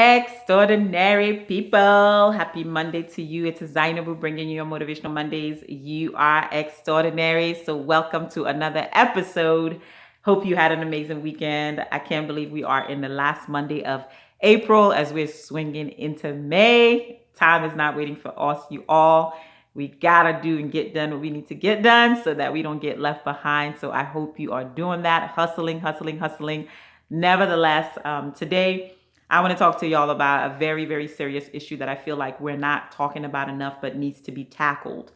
Extraordinary people. Happy Monday to you. It's Zainabu bringing you your Motivational Mondays. You are extraordinary. So, welcome to another episode. Hope you had an amazing weekend. I can't believe we are in the last Monday of April as we're swinging into May. Time is not waiting for us, you all. We gotta do and get done what we need to get done so that we don't get left behind. So, I hope you are doing that, hustling, hustling, hustling. Nevertheless, today, I want to talk to y'all about a very, very serious issue that I feel like we're not talking about enough but needs to be tackled.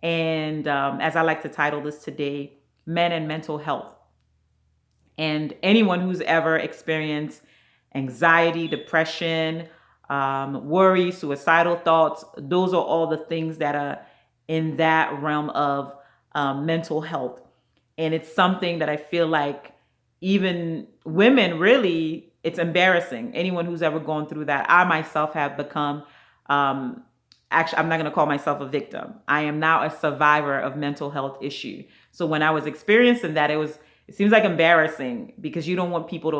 And as I like to title this today, Men and Mental Health. And anyone who's ever experienced anxiety, depression, worry, suicidal thoughts, those are all the things that are in that realm of mental health. And it's something that I feel like even women really, it's embarrassing. Anyone who's ever gone through that, I myself have become, actually, I'm not going to call myself a victim. I am now a survivor of mental health issue. So when I was experiencing that, it seems like embarrassing because you don't want people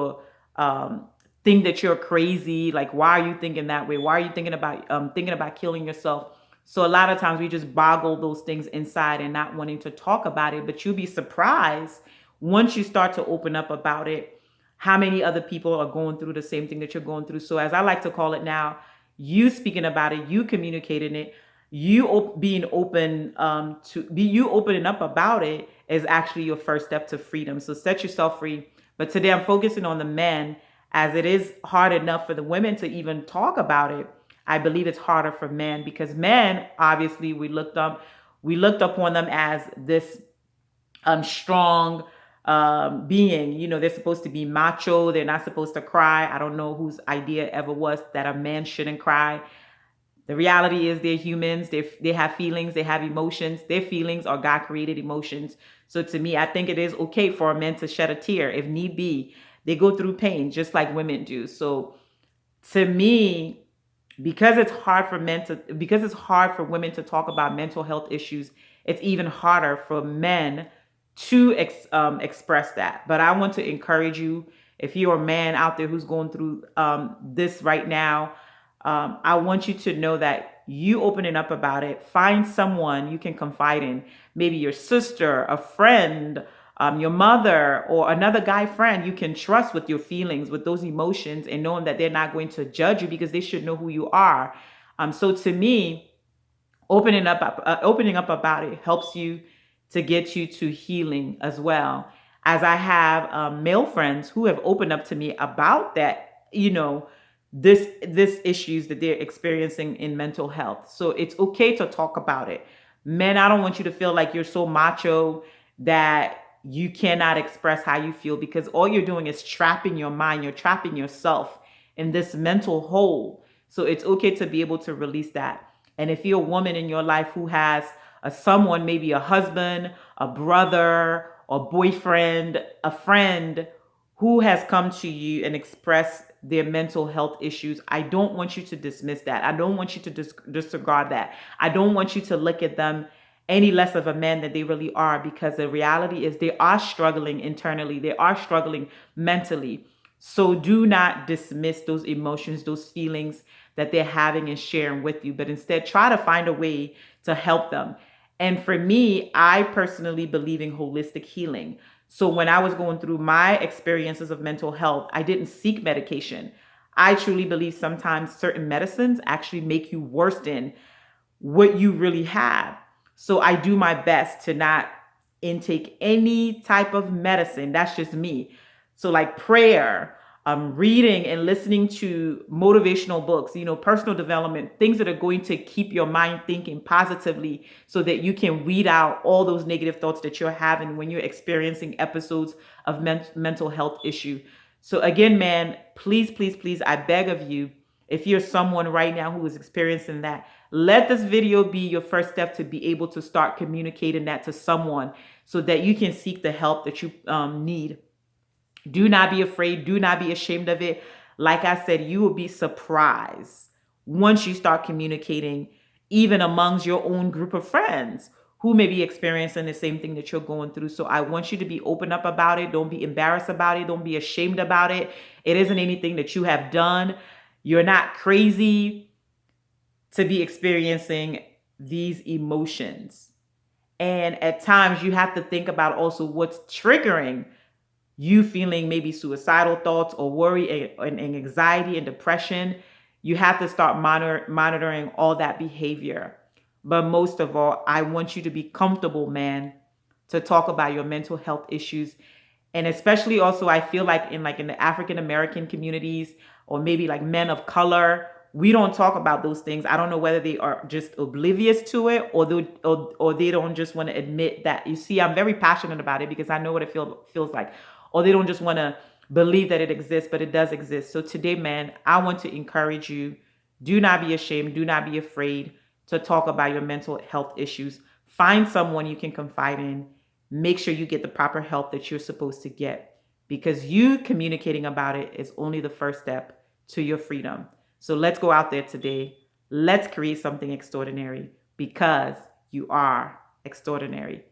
to think that you're crazy. Like, why are you thinking that way? Why are you thinking about killing yourself? So a lot of times we just boggle those things inside and not wanting to talk about it. But you'll be surprised once you start to open up about it, how many other people are going through the same thing that you're going through. So as I like to call it now, you speaking about it, you communicating it, being open you opening up about it is actually your first step to freedom. So set yourself free. But today I'm focusing on the men, as it is hard enough for the women to even talk about it. I believe it's harder for men because men, obviously, we looked upon them as this strong being. You know, they're supposed to be macho. They're not supposed to cry. I don't know whose idea ever was that a man shouldn't cry. The reality is they're humans. They have feelings. They have emotions. Their feelings are God created emotions. So to me, I think it is okay for a man to shed a tear if need be. They go through pain just like women do. So to me, because it's hard for women to talk about mental health issues, it's even harder for men to express that. But I want to encourage you, if you're a man out there who's going through this right now, I want you to know that you opening up about it, find someone you can confide in, maybe your sister, a friend, your mother, or another guy friend you can trust with your feelings, with those emotions, and knowing that they're not going to judge you because they should know who you are. So to me, opening up about it helps you to get you to healing as well. As I have male friends who have opened up to me about that, this issues that they're experiencing in mental health. So it's okay to talk about it. Men, I don't want you to feel like you're so macho that you cannot express how you feel, because all you're doing is trapping your mind. You're trapping yourself in this mental hole. So it's okay to be able to release that. And if you're a woman in your life who has someone, maybe a husband, a brother, a boyfriend, a friend who has come to you and expressed their mental health issues, I don't want you to dismiss that. I don't want you to disregard that. I don't want you to look at them any less of a man than they really are, because the reality is they are struggling internally. They are struggling mentally. So do not dismiss those emotions, those feelings that they're having and sharing with you, but instead try to find a way to help them. And for me, I personally believe in holistic healing. So when I was going through my experiences of mental health, I didn't seek medication. I truly believe sometimes certain medicines actually make you worse than what you really have. So I do my best to not intake any type of medicine. That's just me. So like prayer, reading and listening to motivational books, personal development, things that are going to keep your mind thinking positively so that you can weed out all those negative thoughts that you're having when you're experiencing episodes of mental health issue. So again, man, please, please, please, I beg of you, if you're someone right now who is experiencing that, let this video be your first step to be able to start communicating that to someone so that you can seek the help that you need. Do not be afraid. Do not be ashamed of it. Like I said, you will be surprised once you start communicating, even amongst your own group of friends who may be experiencing the same thing that you're going through. So I want you to be open up about it. Don't be embarrassed about it. Don't be ashamed about it. It isn't anything that you have done. You're not crazy to be experiencing these emotions. And at times you have to think about also what's triggering you feeling maybe suicidal thoughts or worry and anxiety and depression. You have to start monitoring all that behavior. But most of all, I want you to be comfortable, man, to talk about your mental health issues. And especially also, I feel like in the African American communities, or maybe like men of color, we don't talk about those things. I don't know whether they are just oblivious to it, or they don't just want to admit that. You see, I'm very passionate about it because I know what it feels like, or they don't just want to believe that it exists, but it does exist. So today, man, I want to encourage you: do not be ashamed, do not be afraid to talk about your mental health issues. Find someone you can confide in. Make sure you get the proper help that you're supposed to get, because you communicating about it is only the first step to your freedom. So let's go out there today. Let's create something extraordinary, because you are extraordinary.